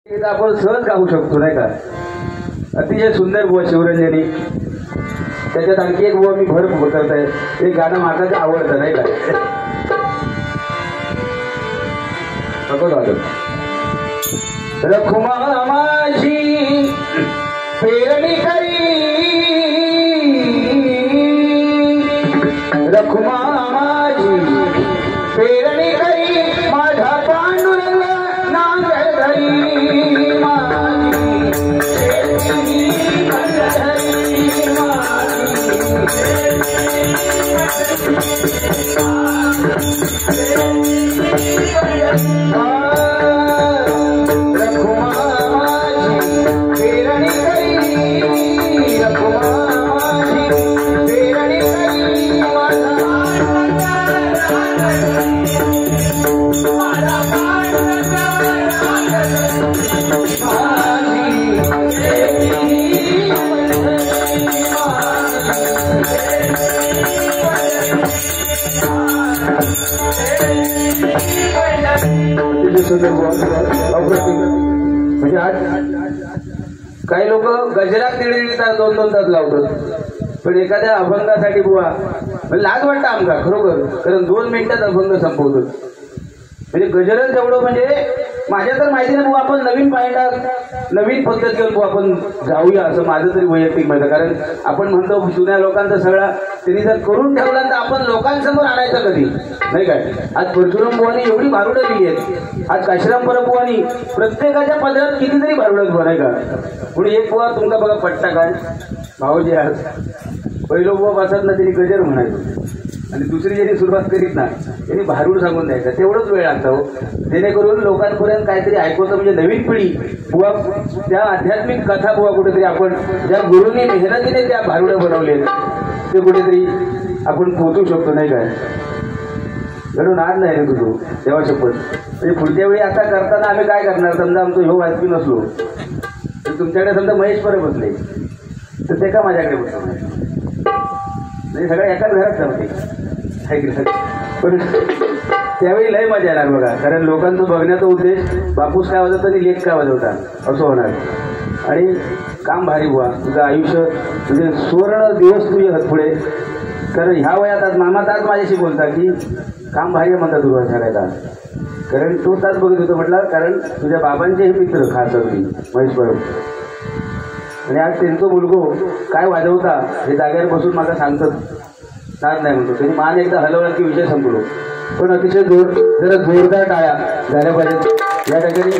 आपण सहज गाऊ शकतो नाही का. अतिशय सुंदर बुवा शिवरंजनी. त्याच्यात आणखी एक बुवा मी भर करताय. एक गाणं माझं आवडतं नाही का. रखुमा माझी पेरणी करी, रखुमा माझी पेरणी करी, माझा पांडुरंग नाग धरी, म्हणजे आज काही लोक गजरात दीड तास 2-2 तास लावतात. पण एखाद्या अभंगासाठी बुवा लाज वाटतं आमका खरोखर. कारण 2 मिनिटात अभंग संपवतो. म्हणजे गजरच एवढं म्हणजे माझ्या तर माहिती नाही बुवा. आपण नवीन पायंडा नवीन पद्धतीवर बुवा आपण जाऊया असं माझं तरी वैयक्तिक मत. कारण आपण म्हणतो जुन्या लोकांचा सगळा त्यांनी जर करून ठेवला तर आपण लोकांसमोर आणायचं कधी नाही काय. आज परशुराम बुवानी एवढी भारुडं दिली आहेत. आज काशीराम परब बुवानी प्रत्येकाच्या पदरात कितीतरी भारुडं बुवा नाही का. पुढे एक बुवा तुमका बघा पट्टा काय भाऊजी आज पहिलो बुवा बसत ना त्यांनी गजर म्हणायचो. आणि दुसरी ज्यांनी सुरुवात करीत ना त्यांनी भारूड सांगून द्यायचं. तेवढंच वेळ लागतो जेणेकरून लोकांपर्यंत काहीतरी ऐकवतं. म्हणजे नवीन पिढी बुवा त्या आध्यात्मिक कथा बुवा कुठेतरी आपण ज्या गुरूंनी मेहनतीने त्या भारुडं बनवले ते कुठेतरी आपण पोहोचू शकतो नाही काय. घडून आज नाही रे तुझं तेव्हा शपथ. म्हणजे पुढच्या वेळी आता करताना आम्ही काय करणार. समजा आमचं ह्यो वाचपी नसलो तर तुमच्याकडे समजा महेश परब बसले तर ते का माझ्याकडे बसणार. म्हणजे सगळ्या एकाच घरात जमते. पण त्यावेळी लय मजा येणार बघा. कारण लोकांचं बघण्याचा उद्देश बापूस काय वाजवतात आणि लेख काय वाजवतात असं होणार. आणि काम भारी बुवा. तुझं आयुष्य म्हणजे सुवर्ण दिवस तुझे आहेत पुढे. कारण ह्या वयात आज मामा तास माझ्याशी बोलता की काम भारी म्हणतात तुला सगळ्यात. कारण तो तास बघत होतो म्हटलं. कारण तुझ्या बाबांचे हे मित्र खास सगळी महेश परब. आणि आज त्यांचं मुलगो काय वाजवता हे जागेवर बसून मला सांगतात. नाच नाही म्हणतो. त्यांनी मान एकदा हलवला की विषय संपलो. पण अतिशय जरा जोरदार टाळ्या झाल्या पाहिजेत या ठिकाणी.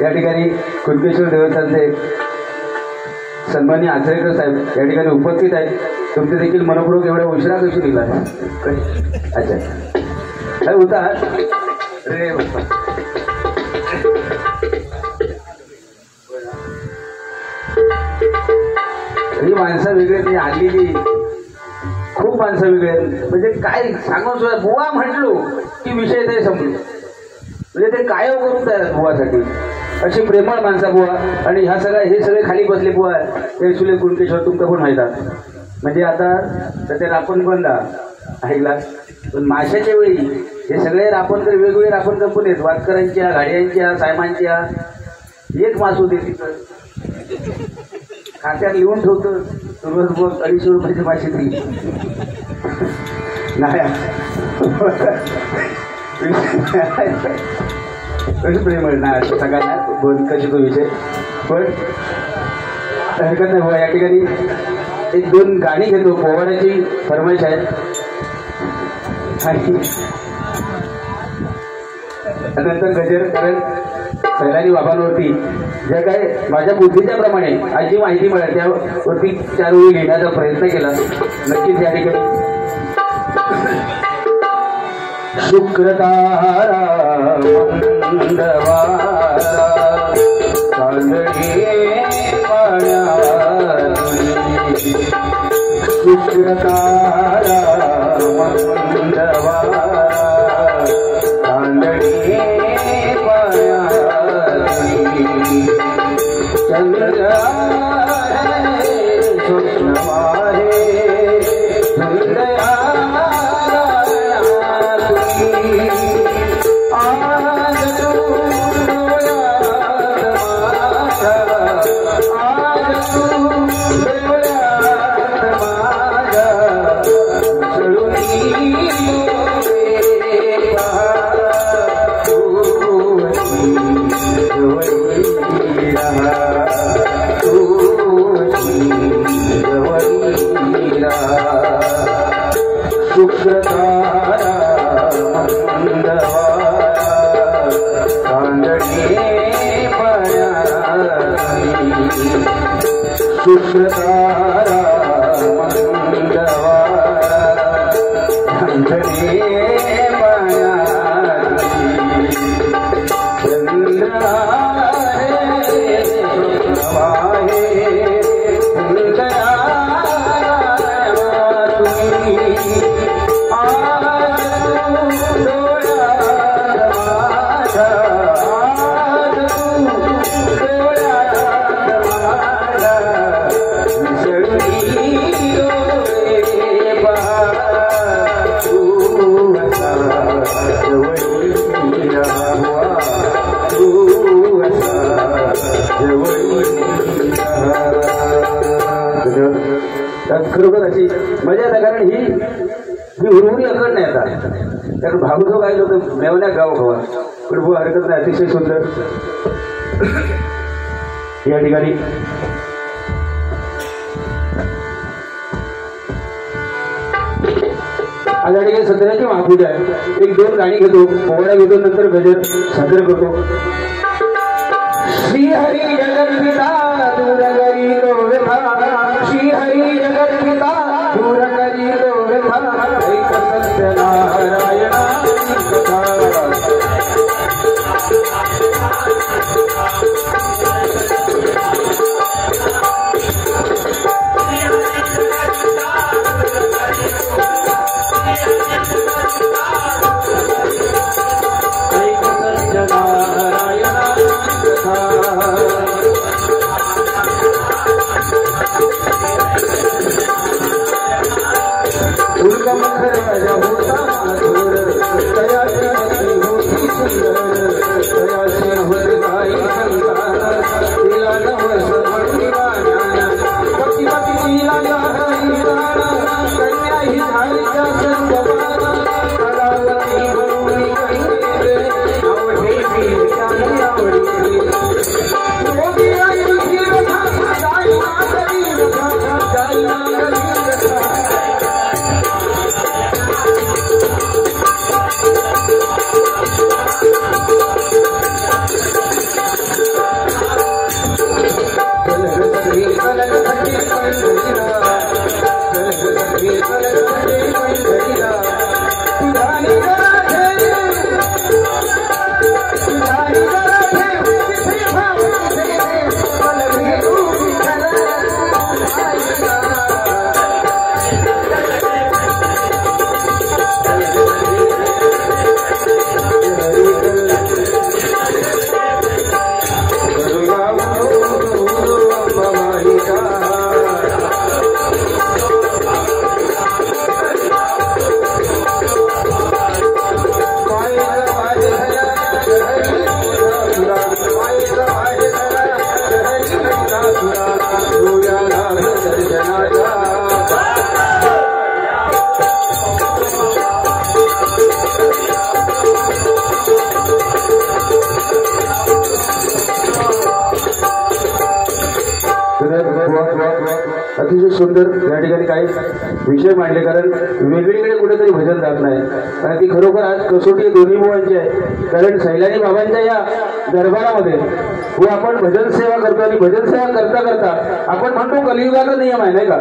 या ठिकाणी कुणकेश्वर देवस्थानचे सन्माननीय आचरेकर साहेब या ठिकाणी उपस्थित आहेत. तुमचे देखील मनपूर्वक एवढ्या उशिरा कशी दिला. अच्छा काय होता रे ही माणसं वेगळी ती आलेली खूप माणसं वेगळी. म्हणजे काय सांगून सुद्धा बुवा म्हटलो की विषय ते संपलो. म्हणजे ते काय करून तयार बुवासाठी अशी प्रेमळ माणसा बुवा. आणि ह्या सगळ्या हे सगळे खाली बसले बुवा ते सुले कुणकेश्वर तुमचं पण माहितात. म्हणजे आता सध्या रापण बंद ऐकला. पण माशाच्या वेळी हे सगळे रापणकर वेगवेगळे रापण कंपनी आहेत. वाटकरांच्या गाड्यांच्या सायमांच्या एक मास होते तिथं खात्यात लिहून ठेवतं. सुरुवात 250 रुपयाची माशी ती नाही प्रेमळ ना सगळ्यांना बोल कशी तो विषय. पण हरकत नाही बुवा. या ठिकाणी 1-2 गाणी घेतो. पोवाड्याची फरमाईश आहे. नंतर गजर. कारण सैलानी बाबांवरती ज्या काय माझ्या बुद्धीच्या प्रमाणे आज जी माहिती मिळाली त्यावरती 4 वेळी लिहिण्याचा प्रयत्न केला. नक्कीच या ठिकाणी शुक्रतारा मंगळवारा चांदणे पाण्यात शुक्रतारा मंगळवारा चांदणे पाण्यात चंद्र स्वप्न आहे शुक्रतारा मंदवारा कांदणे पायारी शुक्रतारा मंदवारा कांदणे खरोखर अशी मजा येते कारण ही उर्वरी अकड नाही आता कारण भागवतो काही लोक मेवण्या गाव खवा पण बुवा हरकत नाही अतिशय सुंदर या ठिकाणी आज या ठिकाणी सत्राची महापूजा आहे एक दोन गाणी घेतो पोहळ्या घेतो नंतर गजर सादर करतो श्री हरी जगत पिता दूर करी तो व्यथा श्री हरी जगत पिता दूर करी तो व्यथा एक सत्य नारायण अतिशय सुंदर या ठिकाणी काही विषय मांडले कारण वेगळीकडे कुठेतरी भजन जात नाही कारण ती खरोखर आज कसोटी दोन्ही मुलांची आहे कारण सैलानी बाबांच्या या दरबारामध्ये व आपण भजन सेवा करतो आणि भजन सेवा करता करता आपण म्हणतो कलियुगाचा नियम आहे नाही का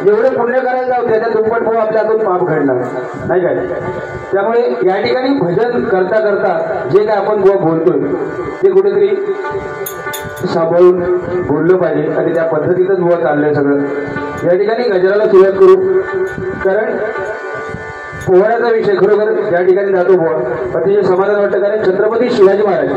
जेवढे पुण्य करायला जाऊ त्याच्या दुप्पट भाऊ आपल्या हातून पाप घडणार नाही काय त्यामुळे या ठिकाणी भजन करता करता जे काय आपण बुवा बोलतोय ते कुठेतरी सांभाळून बोललं पाहिजे आणि त्या पद्धतीतच बुवा चाललंय सगळं या ठिकाणी गजराला सुरुवात करू कारण पोहण्याचा विषय खरोखर ज्या ठिकाणी जातो बुवा अतिशय समाधान वाटतं कारण छत्रपती शिवाजी महाराज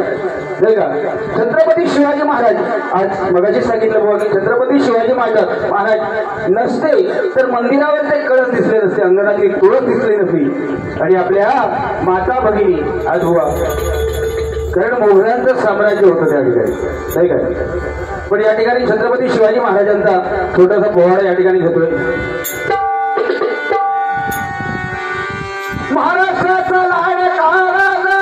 नाही का छत्रपती शिवाजी महाराज आज मगाशी सांगितलं बुवा की छत्रपती शिवाजी महाराज नसते तर मंदिरावर ते कळस दिसले नसते अंगणातली तुळस दिसली नसती आणि आपल्या माता भगिनी आज बुवा कारण मोगऱ्यांचं साम्राज्य होतं त्या ठिकाणी नाही काय पण या ठिकाणी छत्रपती शिवाजी महाराजांचा छोटासा पोवाडा या ठिकाणी घेतोय महाराष्ट्राचा लाडका राजा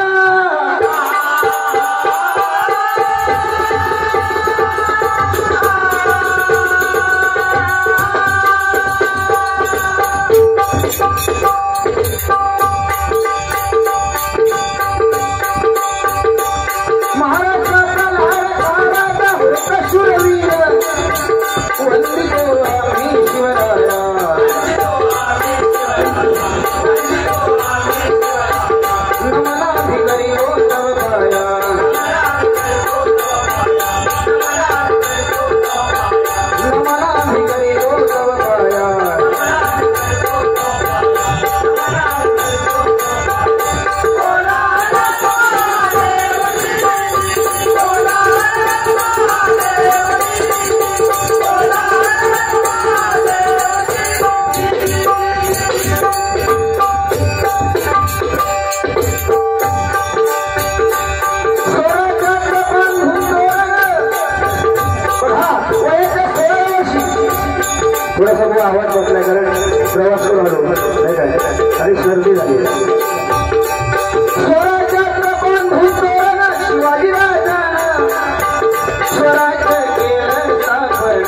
पुढे झाली. स्वराज्यात बंधू तोरण शिवाजी राजा स्वराज्य केलं स्थापन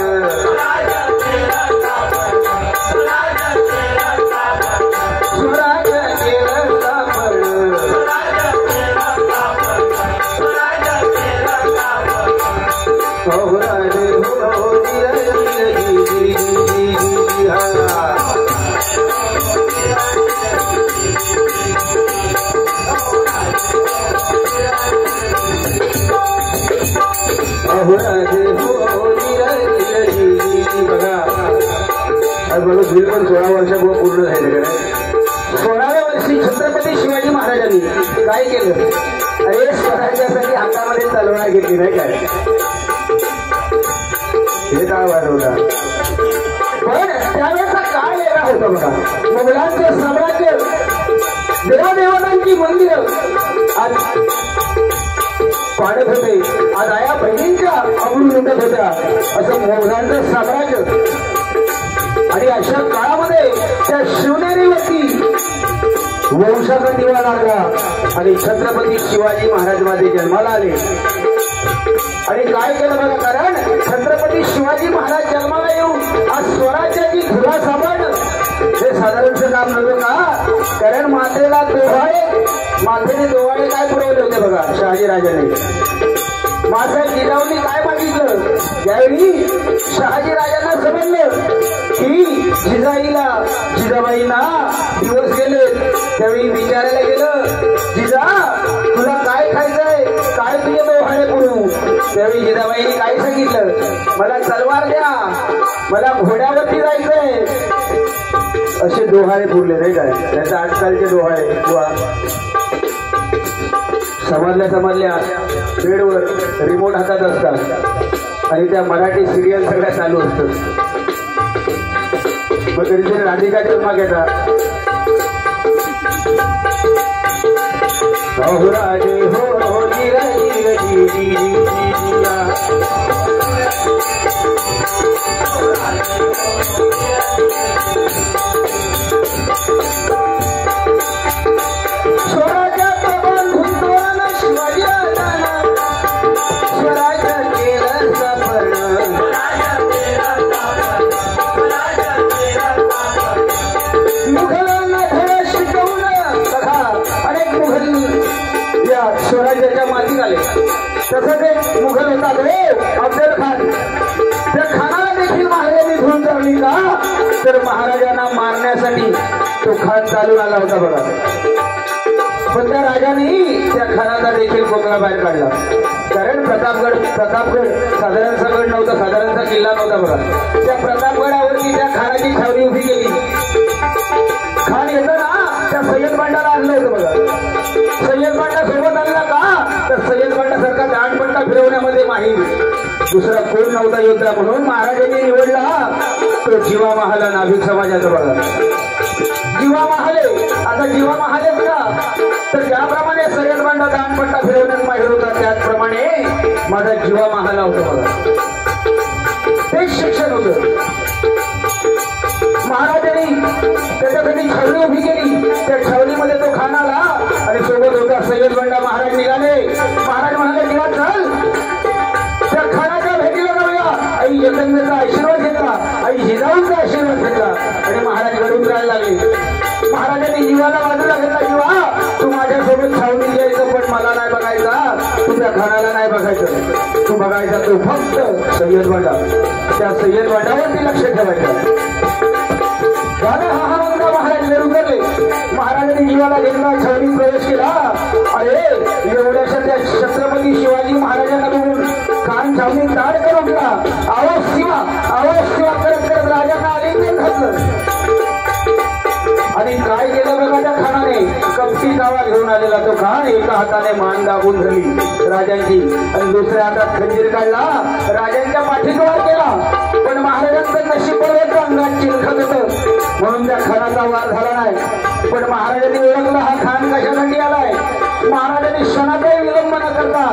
स्वराज्य केलं स्थापन हो राजे हो बघा बिल पण 16 वर्षापूर्वी पूर्ण झाले. 16व्या वर्षी छत्रपती शिवाजी महाराजांनी काय केलं? अरे स्वराज्यासाठी हातामध्ये तलवार घेतली नाही काय? हे काय वाढवता. पण त्यावेळेचा काळ वेगळा होता बघा. मुघलांचं साम्राज्य देवादेवतांची मंदिरं आज पाडत होते, आज आया बहिणींच्या अबरू लुटत होत्या असं मुघलांचं साम्राज्य. आणि अशा काळामध्ये त्या शिवनेरीवरती वंशाचा दिवा लागला आणि छत्रपती शिवाजी महाराज माझे जन्माला आले. आणि काय केलं बघा, कारण छत्रपती शिवाजी महाराज जन्माला येऊन आज स्वराज्याची धुरा सांभाळणं हे साधारणचं काम नव्हतं का? कारण मातेला मातेने डोहाळे काय पुरवले होते बघा शहाजीराजाने. मासाहेब जिजाऊंनी काय मागितलं? त्यावेळी शहाजी राजांना समजलं की जिजाबाईंना दिवस गेले. त्यावेळी विचारायला गेलं, जिजा तुला काय खायचंय, काय तुझे डोहाळे पुरवू? त्यावेळी जिजाबाईंनी काय सांगितलं, मला तलवार द्या, मला घोड्यावरती जायचंय. असे डोहाळे पुरले नाही काय? त्याचा आजकालचे डोहाळे समजल्या बेडवर रिमोट हातात असतात आणि त्या मराठी सिरियल सगळ्या चालू असतात. मग कधीतरी राधिका जन्मा घेतात. हो राजे हो स्वराज्याच्या मातीत आले. तसंच एक मुघल होता अफजल खान. त्या खानाला देखील महाराजांनी धुवून चालली का? तर महाराजांना मारण्यासाठी तो खान चालून आला होता बघा. पण त्या राजाने त्या खानाचा देखील कोकणा बाहेर काढला. कारण प्रतापगड साधारणचा गड नव्हता, साधारणचा किल्ला नव्हता बघा. त्या प्रतापगडावरती त्या खानाची छावणी उभी केली. खान येताना त्या सय्यद बांडाला आणलं होतं बघा. सय्यद बांडा सोबत आणला का? तर सय्यद बांडासारखा दांडपट्टा फिरवण्यामध्ये माहीर दुसरा कोण नव्हता योद्धा. म्हणून महाराजांनी निवडला तो जीवा महाला नाभिक समाजाचा बघा. जीवा महाले. आता जीवा महालेच का? तर ज्याप्रमाणे सय्यद बांडा दांडपट्टा फिरवण्यात माहीर होता त्याचप्रमाणे माझा जीवा महाला होता बघा. तेच शिक्षण होतं. महाराजांनी त्याच्यासाठी छावणी उभी केली. त्या छावणीमध्ये तो खान आला आणि सोबत होता सय्यद बांडा. महाराज निघाले. महाराज म्हणाले, निघा चल त्या खानाच्या भेटीला जाऊया. आई जगदंबेचा आशीर्वाद घेतला, आई जिजाऊंचा आशीर्वाद घेतला आणि महाराज घडून जायला लागले. महाराजांनी जीवाला बाजूला घेतला. जीवा तू माझ्यासोबत छावणी घ्यायचं, पण मला नाही बघायचा, तू त्या खानाला नाही बघायचं, तू बघायचा तो फक्त सय्यद बांडा. त्या सय्यद बांडावरती लक्ष ठेवायचं. महाराज उतरले. महाराजांनी जीवाला घेतला, छावणीत प्रवेश केला. अरे एवढ्याशा त्या छत्रपती शिवाजी महाराजांना बघून खान छावणी ताड करून उठला. आवाज शिवा करत करत राजांना आलिंगन घातलं. आणि काय केलं बघा त्या खानाने? कपटी गावा घेऊन आलेला तो खान एका हाताने मान दाबून धरली राजांची आणि दुसऱ्या हातात खंजीर काढला. राजांच्या पाठीत वार केला. पण महाराजांचं नशीब बरोबर अंगात चिलखत होतं म्हणून त्या खानाचा वार झाला नाही. पण महाराजांनी ओळखला हा खान कशासाठी आलाय. महाराजांनी क्षणाचाही विलंब न करता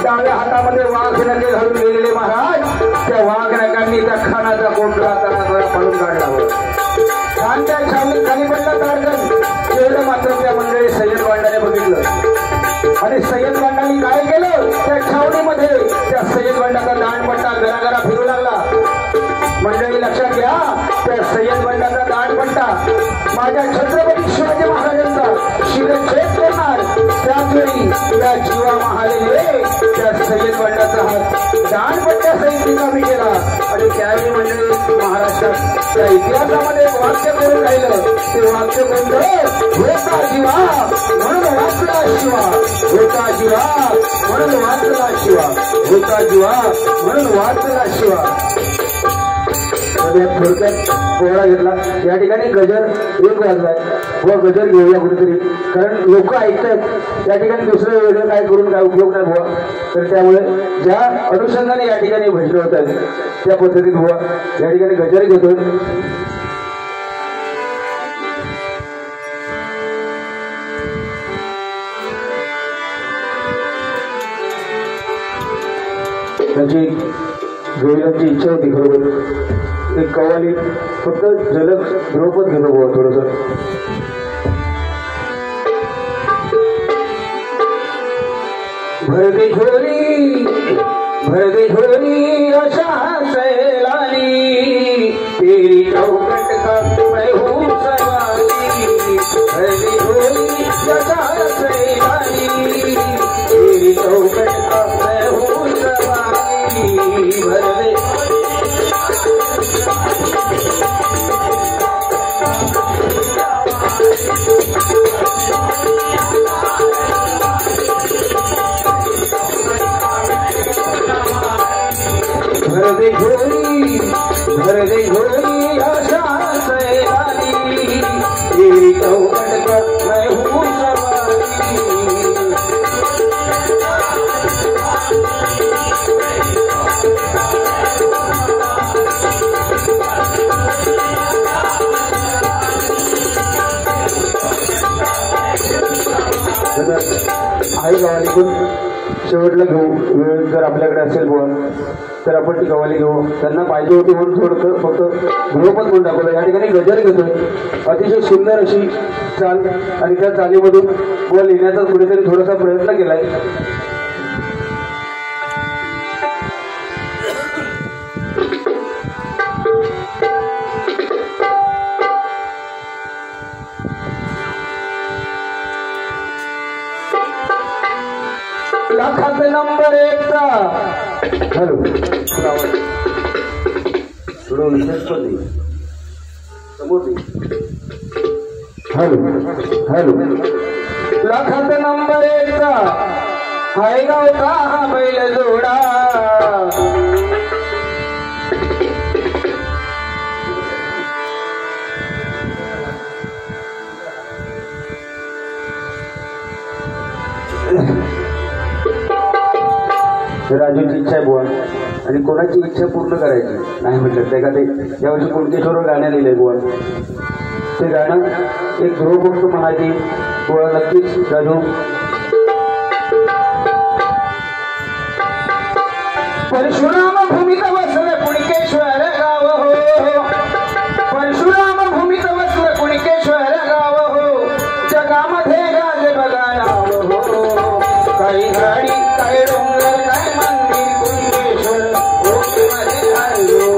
डाव्या हातामध्ये वाघ नखे घालून गेलेले महाराज त्या वाघ नखांनी त्या खानाचा कोंडला तळातळा पाडून काढला. खानच्या खाली पडला ताडगण तेवढं मात्र त्या मंडळी सय्यद वांडाने बघितलं आणि सय्यद वांडाने काय केलं त्या छावणीमध्ये त्या सय्यद वांडाचा दांडपट्टा घराघरा फिरू लागला मंडळी लक्षात घ्या त्या सय्यद वांडाचा दांडपट्टा माझ्या छत्रपती शिवाजी महाराजांचा शिरच्छेद करणार त्याचवेळी त्या जीवा महालेले त्या सय्यद वांडाचा हात दांडपट्ट्या सहित रिकामी केला आणि त्यावेळी मंडळी महाराष्ट्रात त्या इतिहासामध्ये वाक्य करून राहिलं ते वाक्य कोणतं होता जीवा म्हणून वाचला शिवा होता जीवा म्हणून वाचला शिवा होता जीवा म्हणून वाचला शिवा थोडक्यात पोहळा घेतला या ठिकाणी गजर एक वाजलाय व गजर घेऊया कुठेतरी कारण लोक ऐकतात या ठिकाणी दुसरं वेगळं काय करून काय उपयोग नाही बुवा तर त्यामुळे ज्या अनुषंगाने या ठिकाणी भजन होत आहेत त्या पद्धतीत बुवा या ठिकाणी गजर घेतोय त्यांची जोडीची इच्छा होती खरोबर एक कव्वाली फक्त जलद ध्रुपद घेतो बुवा थोडस भर दे झोली अशा सैलानी तेरी चौकट का मैं हूँ सवारी भर दे झोली अशा सैलानी तेरी चौकट का मैं हूँ सवारी भर दे भर दे झोली आशा सैलानी तेरी चौकट का मैं हूँ सवारी आई गावालीतून शेवटला घेऊ वेळ जर आपल्याकडे असेल बुवा तर आपण ती कवाली घेऊ त्यांना पाहिजे होती म्हणून थोडंसं फक्त ध्रुपद म्हणून दाखवलं या ठिकाणी गजर घेतोय अतिशय सुंदर अशी चाल आणि त्या चालीमधून व लिहिण्याचा कुठेतरी थोडासा प्रयत्न केलाय लाखात नंबर एकचा हॅलो थोडं विशेष पण समोर हॅलो लाखात नंबर एकचा हाय गावचा हा बैल जोडा राजूची इच्छा आहे बुवा आणि कोणाची इच्छा पूर्ण करायची नाही म्हटलं त्या का ते यावर्षी कुणकेश्वर गाणं लिहिलंय बुवा ते गाणं एक ध्रुवभक्त म्हणायची बुवा नक्कीच राजू परशुराम भूमीत वसलं कुणकेश्वर गाव हो परशुराम भूमीत वसलं कुणकेश्वर गाव हो जगामध्ये गाज बघा नाव हो काही गाडी काही डोंगर काय मंदिर कुणकेश्वर भूमीमध्ये आलो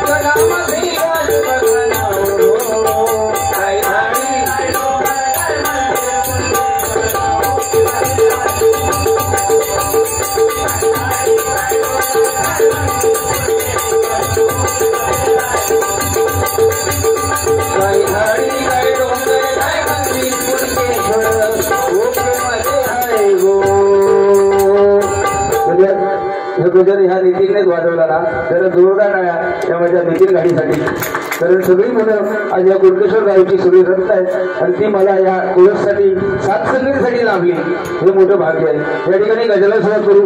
जगामध्ये ह्या नितीननेच वाजवला ना जरा जोरदार टाळ्या या माझ्या नितीन गाडीसाठी. कारण सगळी मुलं आज या कुणकेश्वर गावची सगळी रक्त आहेत आणि ती मला या कोरससाठी सात संगीसाठी लाभली. हे मोठं भाग्य आहे. या ठिकाणी गजला सुरुवात करू.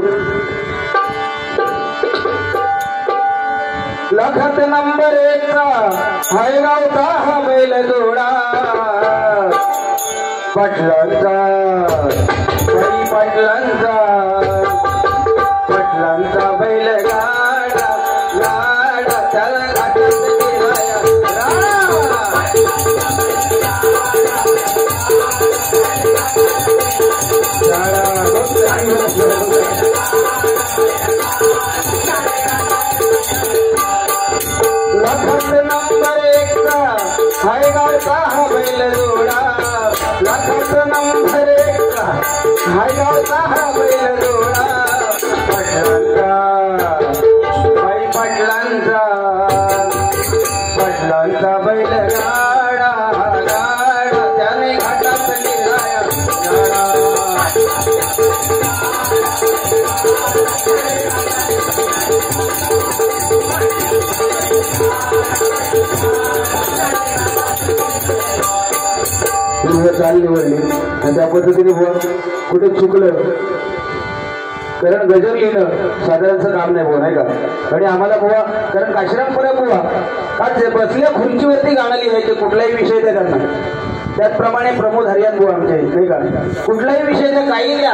लाखात नंबर 1 हाय गावचा हा बैल जोडा पाटलांचा पाटलांचा बैल गाडा गाडा त्याला घाटात गेलाया लाखात नंबर 1 हाय गावचा हा बैल जोडा लाखात नंबर 1 हाय गावचा हा बैल जोडा पाटलांचा बैल गाडा गाडा त्याने घाटात गेलाया चाल निवडली आणि त्या पद्धतीने कुठे चुकलं कारण गजर लिहिणं साधारणचं काम नाही बुवा नाही का. आणि आम्हाला बुवा कारण काशीरामपुरा बुवा का बसल्या खुर्चीवरती गाणं लिहायचे कुठलाही विषय द्या त्यांना. त्याचप्रमाणे प्रमोद हरियान बुवा आमचे नाही का कुठलाही विषय द्या काही द्या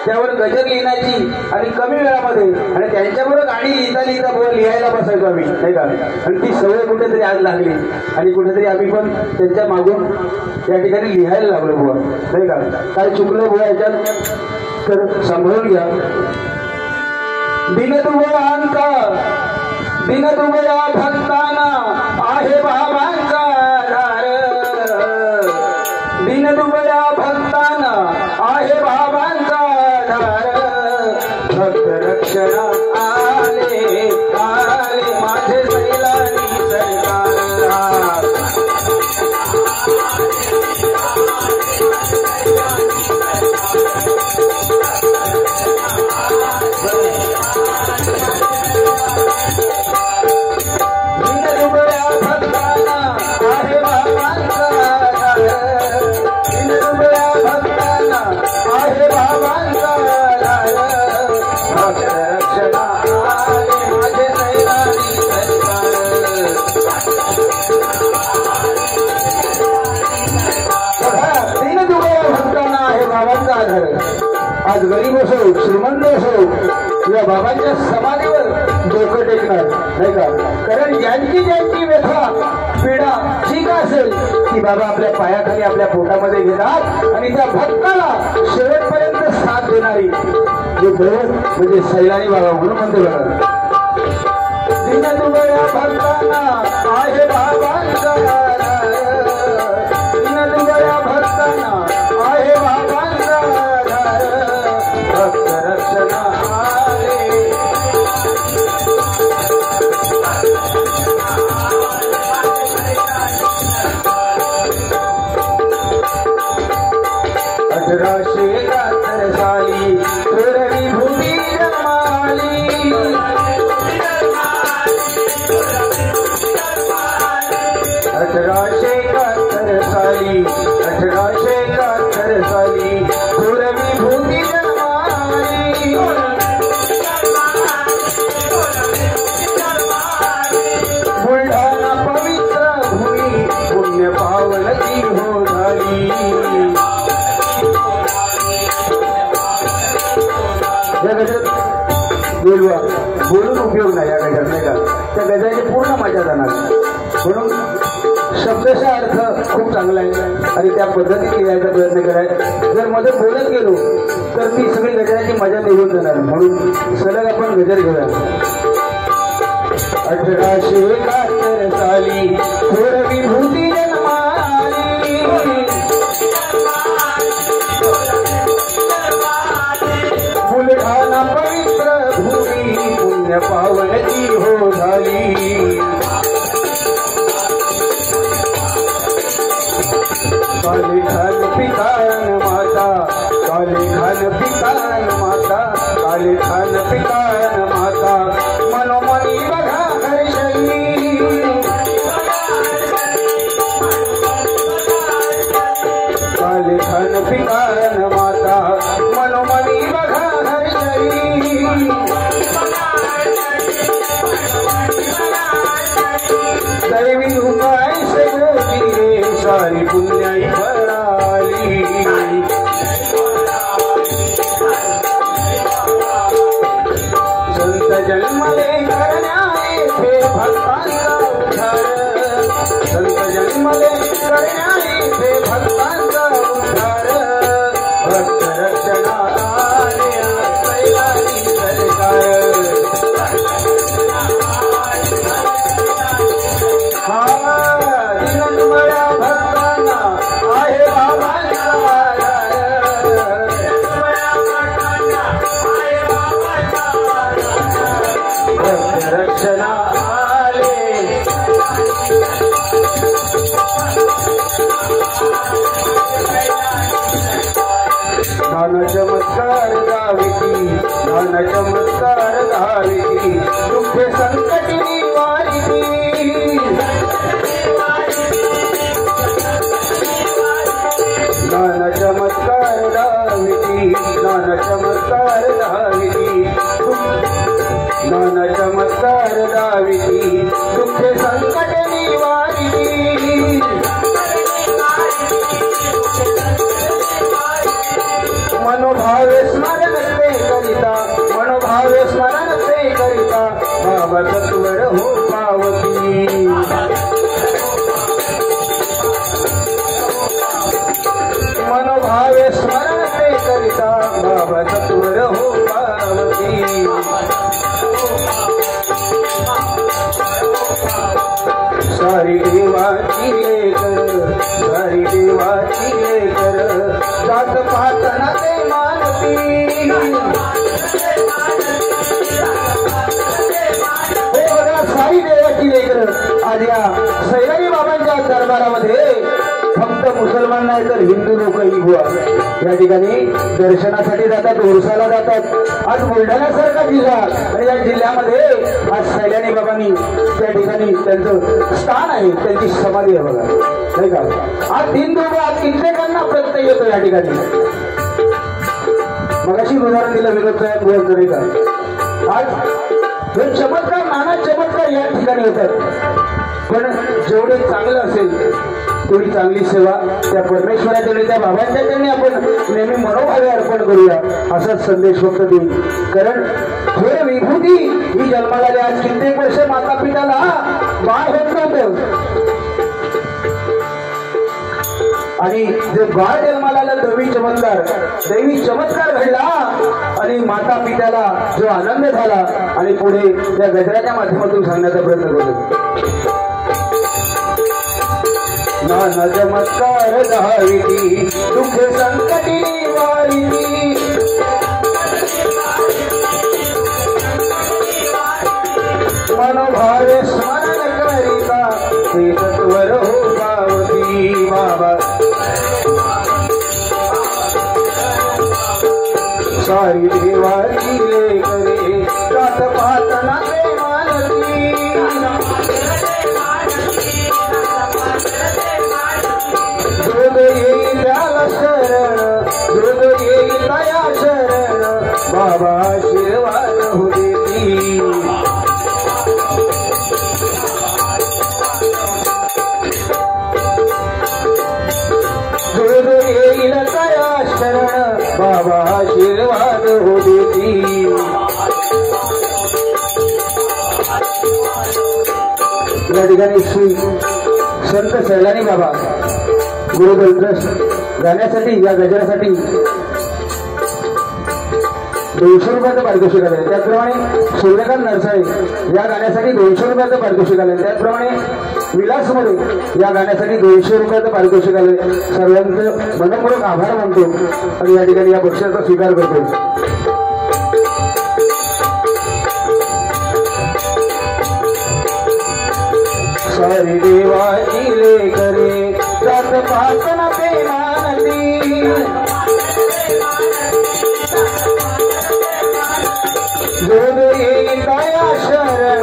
त्यावर गजर लिहिण्याची आणि कमी वेळामध्ये आणि त्यांच्याबरोबर गाणी लिहिता बुवा लिहायला बसायचो आम्ही नाही का. आणि ती सवय कुठेतरी आज लागली आणि कुठेतरी आम्ही पण त्यांच्या मागून या ठिकाणी लिहायला लागलो बुवा नाही का. काय चुकलं बुवा याच्यात तर सांभाळून घ्या. दिनदुबळा भक्ताना आहे बाबांचा आधार दिनदुबळा भक्ताना आहे बाबांचा आधार भक्त रक्षणा आले आले माझे सैलानी सरकार आज गरीब असो श्रीमंत असो या बाबांच्या समाधीवर डोकं टेकणार नाही का. कारण ज्यांची व्यथा पीडा ठीक असेल ती बाबा आपल्या पायाखाली आपल्या पोटामध्ये घेतात आणि त्या भक्ताला शेवटपर्यंत साथ देणारी जे दैवत म्हणजे सैलानी बाबा म्हणून म्हणते बघा. दिनदुबळ्या भक्तांना आहे बाबांचा दिनदुबळ्या भक्तांना आहे बाबांचा भक्त रक्षणा आले अठराशे 71 साली थोरवी भूमी जन्माली 1871 साली 1871 साली थोरवी भूमी जन्माली बुलढाणा पवित्र भूमी पुण्य पावनची हो झाली. या गजात बोलून उपयोग नाही या गजात नाही का. त्या गजाची पूर्ण मजा जाणार म्हणून शब्दशः अर्थ खूप चांगला आहे आणि त्या पद्धतीने लिहायचा प्रयत्न करायचा. जर मध्ये बोलत गेलो तर ती सगळी गजराची मजा निघून जाणार म्हणून सलग आपण गजर घेऊया. 1871 साली थोरवी भूती जन्माली बुलढाणा पवित्र भूमी पुण्य पावनची हो झाली. काले खान पितान माता काले खान पितान माता काले खान पितान माता रक्षणा आले नाना चमत्कार गाविती नाना चमत्कार गाविती दुःखे संकटी निवारिती नाना चमत्कार गाविती नाना चमत्कार गाविती नाना चमत्कार गाविती दुःखे संकट निवारिती मनोभावे स्मरण ते करिता मनोभावे स्मरण ते करिता बाबा तत्वर हो पावती मनोभावे स्मरण ते करिता बाबा तत्वर हो पावती सारी देवाची लेकर सारी देवाची लेकर जात पाहताना ते मानती सारी देवाची लेकर आज या सैराई बाबांच्या दरबारामध्ये फक्त मुसलमान नाही तर हिंदू लोकही बुवा या ठिकाणी दर्शनासाठी जातात उरसाला जातात आज बुलढाण्यासारखा जिल्हा आणि या जिल्ह्यामध्ये आज सैलानी बाबांनी त्या ठिकाणी त्यांचं स्थान आहे त्यांची समाधी आहे बघा नाही का आज दिनदुबळा कित्येकांना प्रत्यय येतो या ठिकाणी मगाशी उदाहरण दिलं विरोध साहेब बोलतो नाही का आज हे चमत्कार नाना चमत्कार या ठिकाणी होतात पण जेवढे चांगलं असेल तेवढी चांगली सेवा त्या परमेश्वराच्या त्या बाबांच्या त्यांनी आपण नेहमी मनोभावे अर्पण करूया असाच संदेश फक्त देऊ कारण थोडे विभूती ही जन्माला आली आज कित्येक वर्ष माता पिताला बाळ होत नव्हतं आणि जे बाळ जन्माला आलं दैवी चमत्कार घडला आणि माता पित्याला जो आनंद झाला आणि पुढे त्या गजराच्या माध्यमातून सांगण्याचा प्रयत्न करतो नाना चमत्कार गाविती दुःखे संकटी निवारिती मनोभावे स्मरण करिता ते तत्वर हो पावती बाबा सारी देवाची लेकरे जात पाहताना ते मानती दूध येईल त्याला शरण दूध येईल तया शरण बाबा आशीर्वाद हो देती दूध येईल तया शरण बाबा आशीर्वाद हो देती या ठिकाणी श्री संत सैलानी बाबा गुरुग्रंथ गाण्यासाठी या गजरासाठी 200 रुपयाचं पारितोषिक आले त्याचप्रमाणे सूर्यकांत नरसाळे या गाण्यासाठी 200 रुपयाचं पारितोषिक आले त्याचप्रमाणे विलासमध्ये या गाण्यासाठी 200 रुपयाचं पारितोषिक आले सर्वांचं मनपूर्वक आभार मानतो आणि या ठिकाणी या बक्षिसाचा स्वीकार करतो सारी देवाची लेकरे जात पाहताना ते मानती दूध येईल तया शरण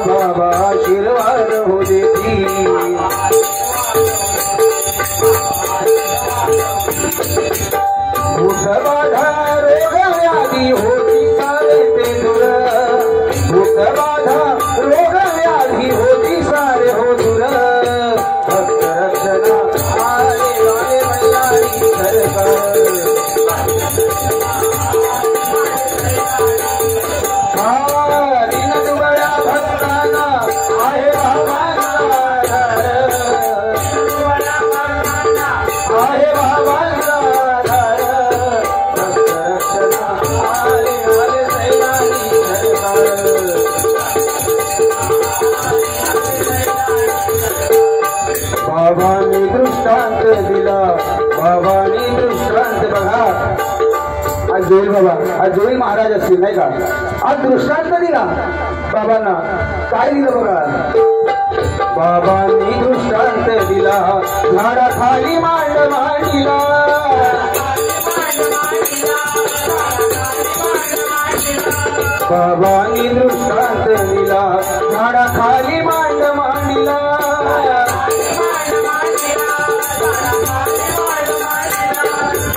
बाबा आशीर्वाद हो देती भूत बाधा रोग व्याधी होती सारे ते दूर भूत बाधा रोग व्याधी होती सारे हो दूर भक्त रक्षणा आले आले मल्हारी सरकार दिन दुबळ्या भक्तांना आहे भावांचा आहे भावांचा भक्त रक्षणा आले आले सैलानी सरकार बाबांनी दृष्टांत दिला बाबांनी दृष्टांत बघा आज जोईल बाबा आज जोईल महाराज असतील नाही का आज दृष्टांत दिला बाबांना काय दिलं बघा. बाबांनी दृष्टांत दिला झाडाखाली मांड मांडीला. बाबांनी दृष्टांत दिला झाडाखाली मांड मांडीला.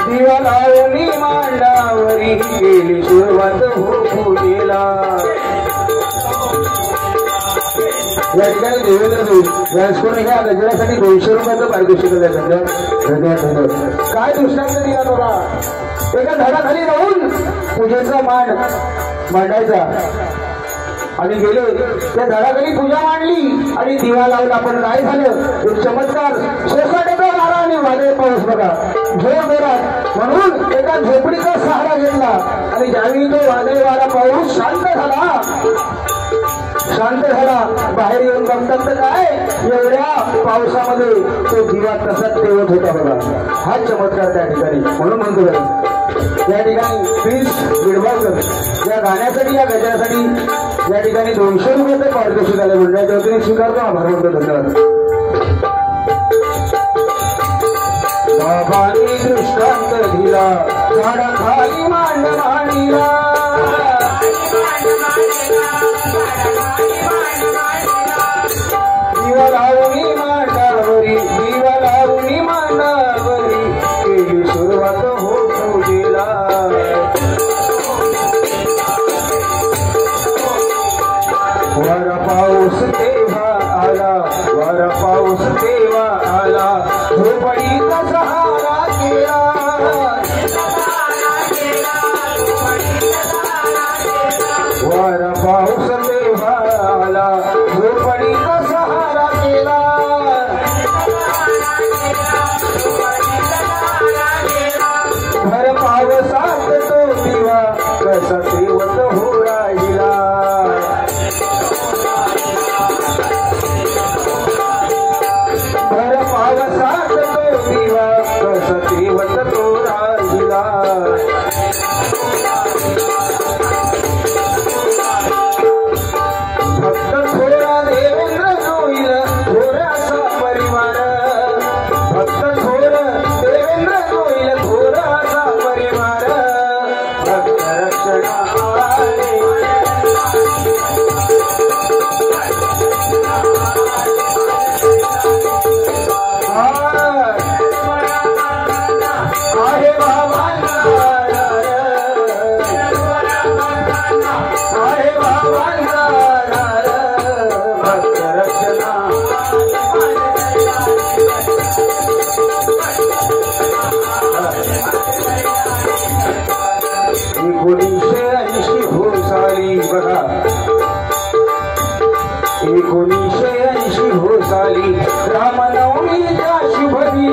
दिवा लावणी मांडावरी गेली सुरुवात हो पूजेला. या ठिकाणी देवेंद्र व्यासकोण ह्या गजरासाठी 200 रुपयाचं पारितोषिक धन्यवाद. काय दृष्टांत दिला बाबा. एका झाडाखाली राहून पूजेचा मान मांडायचा आणि गेले त्या झाडाखाली पूजा मांडली आणि दिवा लावून आपण काय झालं एक चमत्कार. सोसाट्याचा वारा आणि वादळ पाऊस बघा जोर जोरात. म्हणून एका झोपडीचा सहारा घेतला आणि ज्यावेळी तो वादळ वारा पाऊस शांत झाला बाहेर येऊन बघतात तर काय एवढ्या पावसामध्ये तो दिवा तसाच तेवत होता बघा. हा चमत्कार त्या ठिकाणी. म्हणून म्हणतो या ठिकाणी प्लीज गिडबावकर या गाण्यासाठी या गजरासाठी या ठिकाणी 200 रुपयाचं पारितोषिक आलं मंडळाच्या वतीने स्वीकारतो. आभार मानतो. धन्यवाद. बाबांनी दृष्टांत दिला झाडाखाली मांड मांडीला. दिवा लावणी मांडावरी दिवा लावणी मांडावरी केली सुरुवात हो पूजेला. वर पाऊस तेव्हा आला वर पाऊस तेव्हा आला झोपडीचा सहारा केला. वर पाऊस तेव्हा आला झोपडीचा सहारा केला. भर पावसात तो दिवा कसा तेवत हो राहिला. भर पावसात तो दिवा कसा तेवत तो राहिला. फक्त थोडा देवेंद्र जोईल थोडासा परिवार. फक्त थोडं देवेंद्र जोईल थोडासा परिवार. भक्त रक्षणा आले आहे बाबांना आहे बाबांना भक्त रक्षणा. 1980 हो साली बघा 1980 हो साली रामनवमीच्या शुभदी.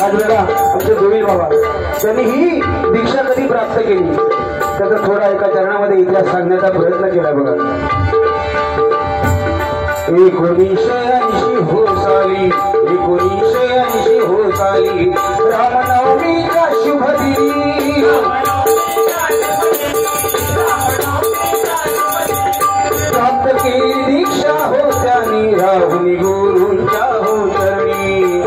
आज बघा आमचे जोईल बाबा त्यांनी ही दीक्षा कधी प्राप्त केली त्याचा थोडा एका चरणामध्ये इतिहास सांगण्याचा प्रयत्न केला बघा. 1980 हो साली 1980 हो साली रामनवमीच्या शुभदी. प्राप्त केली दीक्षा हो त्यांनी राहुनी गुरूंच्या हो चरणी.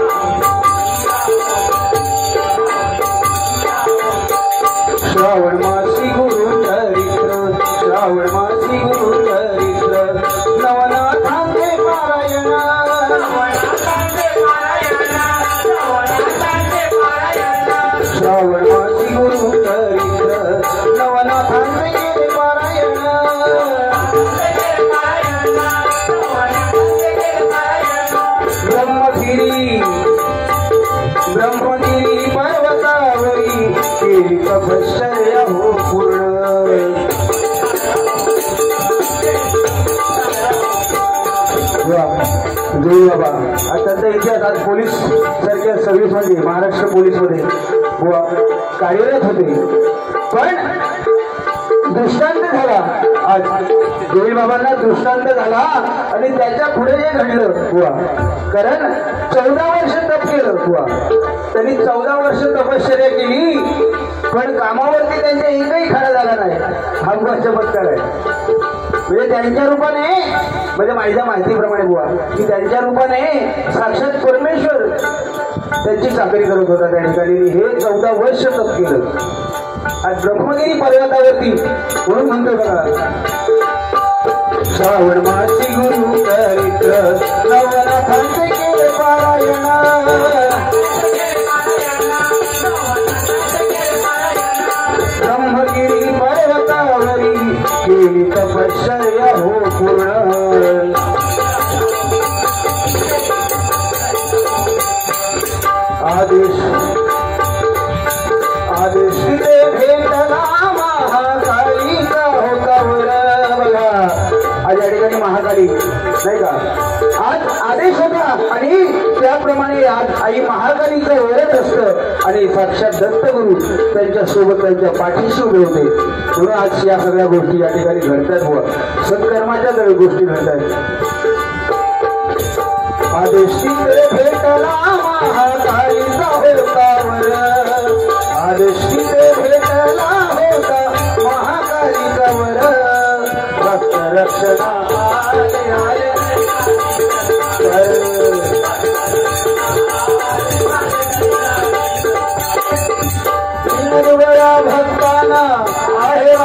श्रावण मासी गुरु चरित्र श्रावण मासी गुरु चरित्र नवनाथांचे पारायण. श्रावण मासी गुरु चरित्र नवनाथांचे गेले पारायण. ब्रह्मगिरी पर्वतावरी केली तपश्चर्या हो पूर्ण. जोई बाबा आज त्यांचा इतिहास आज पोलीस सारख्या सर्व्हिसमध्ये महाराष्ट्र पोलीसमध्ये कार्यरत होते. पण दृष्टांत झाला आज जोई बाबांना दृष्टांत झाला आणि त्याच्या पुढे जे घडलं बुवा कारण 14 वर्ष तप केलं बुवा त्यांनी 14 वर्ष तपश्चर्या केली पण कामावरती त्यांच्या एकही खडा झाला नाही. हा बुवा चमत्कार आहे. म्हणजे त्यांच्या रूपाने, म्हणजे माझ्या माहितीप्रमाणे बुवा की त्यांच्या रूपाने साक्षात परमेश्वर त्यांची चाकरी करत होता त्या ठिकाणी. हे 14 वर्ष तप केलं. आज ब्रह्मगिरी पर्वतावरती म्हणून म्हणतो बघा, श्रावण मासी गुरु चरित्र नवनाथांचे केले पारायण, ब्रह्मगिरी पर्वतावरी केली तपश्चर्या हो पूर्ण. आदेश भेटला महाकालीचा होता वर. बघा आज या ठिकाणी महाकाली नाही का, आज आदेश होता आणि त्याप्रमाणे आज आई महाकालीचं वरच असतं आणि साक्षात दत्तगुरु त्यांच्या सोबत त्यांच्या पाठीशी उभे होते. म्हणून आज या सगळ्या गोष्टी या ठिकाणी घडतात. बुवा सत्कर्माच्या गोष्टी घडतात. आदेश भेटला महाकालीचा होता वर, आदेश भेटला होता महाकालीचा वर. भक्त रक्षणा निर्भया भक्ताना आहे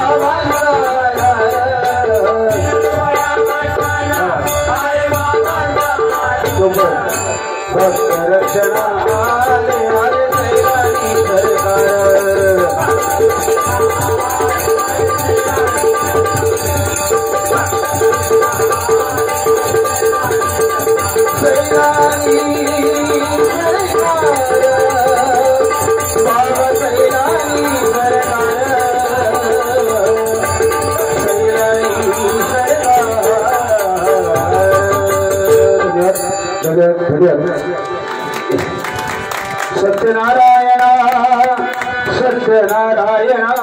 भक्त रक्षणा आले सैलानी सरकार. सैलानी बाबा सैलानी सरकार, सैलानी सरकार. सत्यनारायणा सत्यनारायणा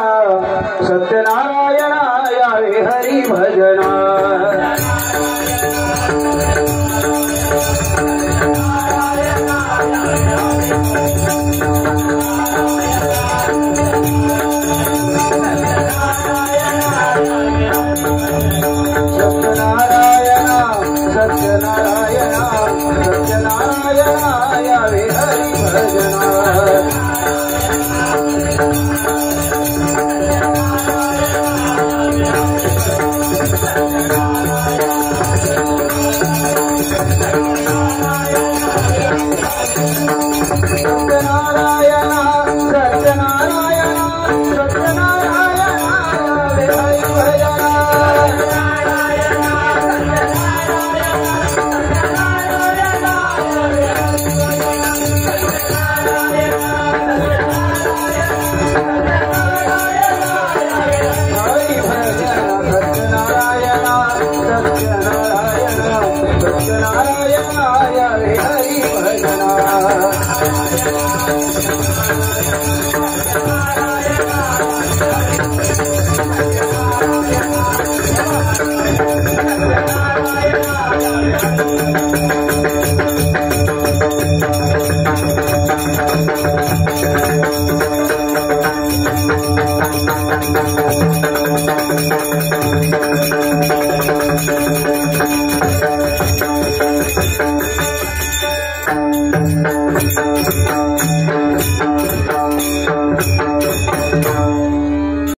सत्यनारायणा यावे हरी भजना. सत्यनारायणा सत्यनारायणा सत्यनारायणा यावे हरी भजना.